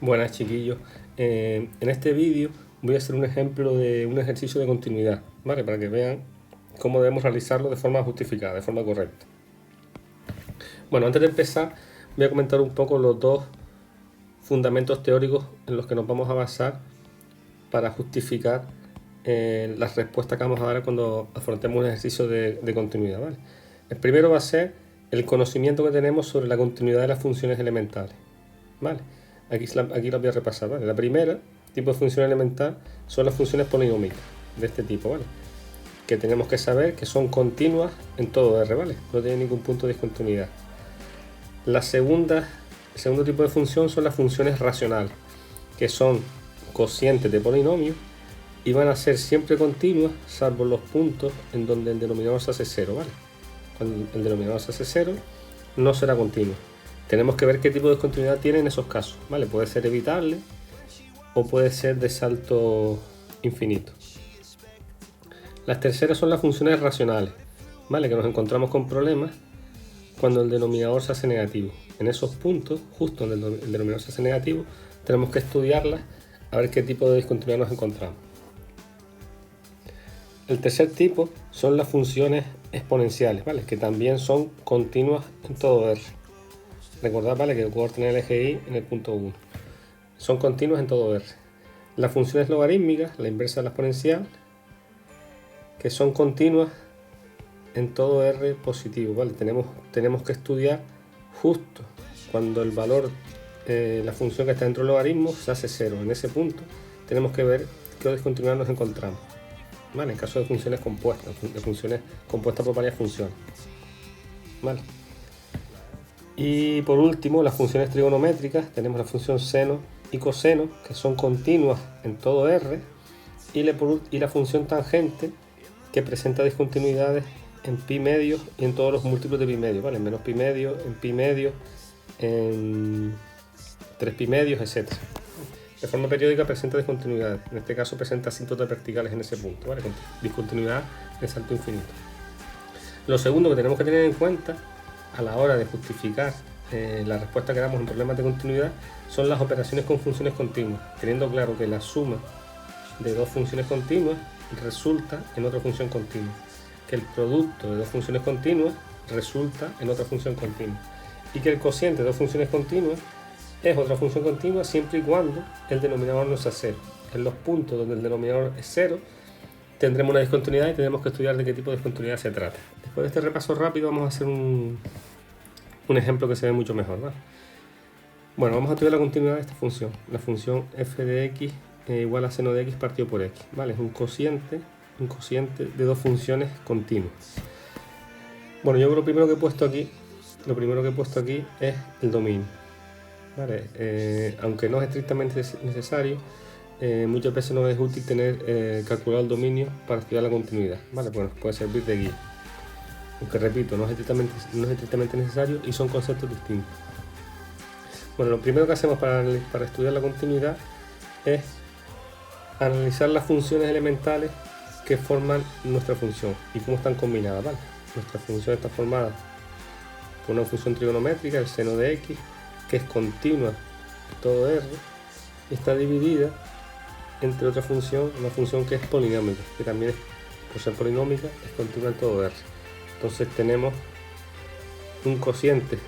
Buenas chiquillos, en este vídeo voy a hacer un ejemplo de un ejercicio de continuidad, ¿vale? Para que vean cómo debemos realizarlo de forma justificada, de forma correcta. Bueno, antes de empezar voy a comentar un poco los dos fundamentos teóricos en los que nos vamos a basar para justificar las respuestas que vamos a dar cuando afrontemos un ejercicio de continuidad, ¿vale? El primero va a ser el conocimiento que tenemos sobre la continuidad de las funciones elementales, ¿vale? Aquí lo voy a repasar, ¿vale? La primera tipo de función elemental son las funciones polinómicas de este tipo, ¿vale? Que tenemos que saber que son continuas en todo R, ¿vale? No tienen ningún punto de discontinuidad. El segundo tipo de función son las funciones racionales, que son cocientes de polinomios y van a ser siempre continuas, salvo los puntos en donde el denominador se hace cero, ¿vale? Cuando el denominador se hace cero, no será continuo. Tenemos que ver qué tipo de discontinuidad tiene en esos casos, ¿vale? Puede ser evitable o puede ser de salto infinito. Las terceras son las funciones racionales, ¿vale? Que nos encontramos con problemas cuando el denominador se hace negativo. En esos puntos, justo donde el denominador se hace negativo, tenemos que estudiarlas a ver qué tipo de discontinuidad nos encontramos. El tercer tipo son las funciones exponenciales, ¿vale? Que también son continuas en todo R. Recordad, ¿vale? Que coordenar el eje Y en el punto 1. Son continuas en todo R. Las funciones logarítmicas, la inversa de la exponencial, que son continuas en todo R positivo, ¿vale? Tenemos que estudiar justo cuando el valor, la función que está dentro del logaritmo se hace cero. En ese punto tenemos que ver qué discontinuidad nos encontramos, ¿vale? En caso de funciones compuestas, por varias funciones, ¿vale? Y por último, las funciones trigonométricas, tenemos la función seno y coseno, que son continuas en todo R, y la función tangente, que presenta discontinuidades en pi medios y en todos los múltiplos de pi medios, ¿vale? En menos pi medios, en pi medios, en 3 pi medios, etc. De forma periódica presenta discontinuidades, en este caso presenta asíntotas verticales en ese punto, ¿vale? Con discontinuidad de salto infinito. Lo segundo que tenemos que tener en cuenta a la hora de justificar la respuesta que damos en problemas de continuidad son las operaciones con funciones continuas, teniendo claro que la suma de dos funciones continuas resulta en otra función continua, que el producto de dos funciones continuas resulta en otra función continua y que el cociente de dos funciones continuas es otra función continua siempre y cuando el denominador no sea cero. En los puntos donde el denominador es cero tendremos una discontinuidad y tendremos que estudiar de qué tipo de discontinuidad se trata. Después de este repaso rápido vamos a hacer un ejemplo que se ve mucho mejor, ¿vale? Bueno, vamos a estudiar la continuidad de esta función. La función f de x igual a seno de x partido por x, ¿vale? Es un cociente de dos funciones continuas. Bueno, yo lo primero que he puesto aquí es el dominio, ¿vale? Aunque no es estrictamente necesario, muchas veces nos es útil tener calculado el dominio para estudiar la continuidad, ¿vale? Pues nos puede servir de guía. Aunque repito, no es estrictamente necesario y son conceptos distintos. Bueno, lo primero que hacemos para estudiar la continuidad es analizar las funciones elementales que forman nuestra función y cómo están combinadas, ¿vale? Nuestra función está formada por una función trigonométrica, el seno de x, que es continua en todo R, y está dividida entre otra función, una función que es polinómica, que también, por ser polinómica, es continua en todo R. Entonces tenemos un cociente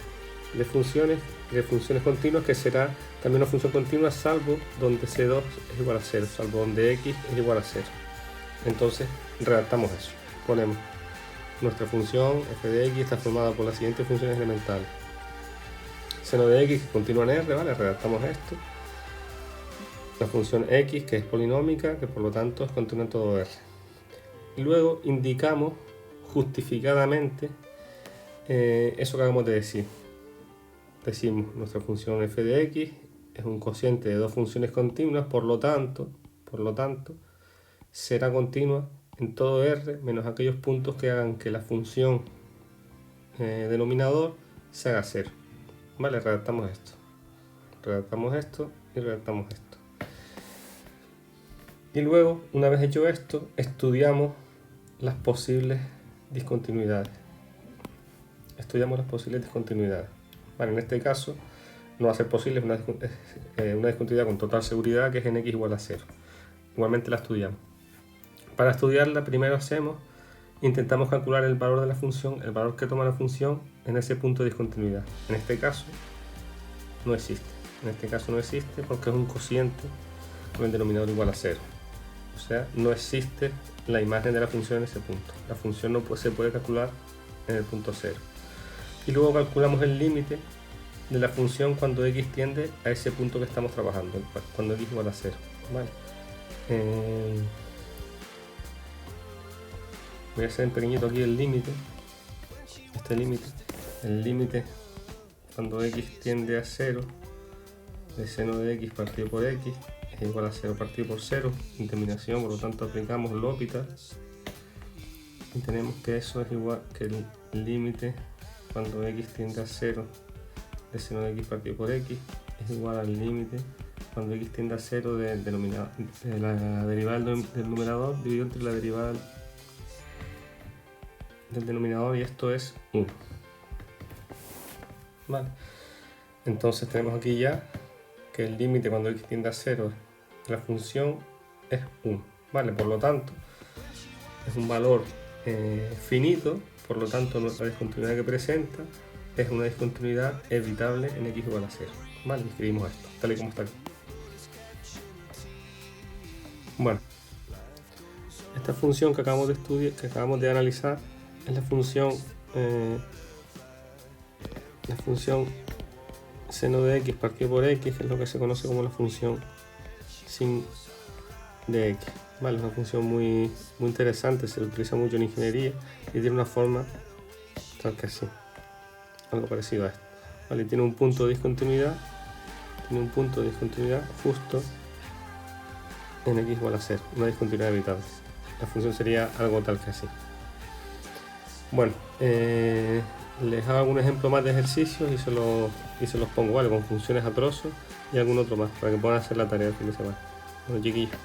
de funciones continuas que será también una función continua salvo donde C2 es igual a 0, salvo donde X es igual a 0. Entonces redactamos eso. Ponemos nuestra función f de x está formada por las siguientes funciones elementales. Seno de x continúa en R, ¿vale? Redactamos esto. La función x, que es polinómica, que por lo tanto es continua en todo R. Y luego indicamos justificadamente eso que acabamos de decir. Decimos, nuestra función f de x es un cociente de dos funciones continuas, por lo tanto, será continua en todo R, menos aquellos puntos que hagan que la función denominador se haga cero. Vale, redactamos esto y redactamos esto. Y luego, una vez hecho esto, estudiamos las posibles discontinuidades. Vale, en este caso no va a ser posible, es una discontinuidad con total seguridad, que es en x igual a 0. Igualmente la estudiamos. Para estudiarla, primero intentamos calcular el valor de la función, el valor que toma la función en ese punto de discontinuidad. En este caso no existe. En este caso no existe porque es un cociente con el denominador igual a 0. O sea, no existe la imagen de la función en ese punto. La función no se puede calcular en el punto 0. Y luego calculamos el límite de la función cuando x tiende a ese punto que estamos trabajando, cuando x igual a 0. ¿Vale? Voy a hacer en pequeñito aquí el límite. Este límite. El límite cuando x tiende a 0 de seno de x partido por x es igual a 0 partido por 0. Determinación, por lo tanto aplicamos L'Hopital. Y tenemos que eso es igual que el límite cuando x tiende a 0 de seno de x partido por x es igual al límite cuando x tiende a 0 del denominador, de la derivada del numerador dividido entre la derivada del denominador, y esto es 1. Vale. Entonces tenemos aquí ya que el límite cuando x tiende a 0 de la función es 1. Vale, por lo tanto es un valor finito, por lo tanto nuestra discontinuidad que presenta es una discontinuidad evitable en x igual a 0. Vale, escribimos esto, tal y como está aquí. Bueno, esta función que acabamos de estudiar, que acabamos de analizar, es la función seno de x partido por x, que es lo que se conoce como la función sin de x. Vale, es una función muy interesante, se utiliza mucho en ingeniería y tiene una forma tal que así, algo parecido a esto. Vale, tiene un punto de discontinuidad, justo en x igual a 0, una discontinuidad evitable. La función sería algo tal que así. Bueno, les hago un ejemplo más de ejercicios y se los pongo, ¿vale? Con funciones a trozos y algún otro más, para que puedan hacer la tarea el fin de semana. Bueno, chiquillos.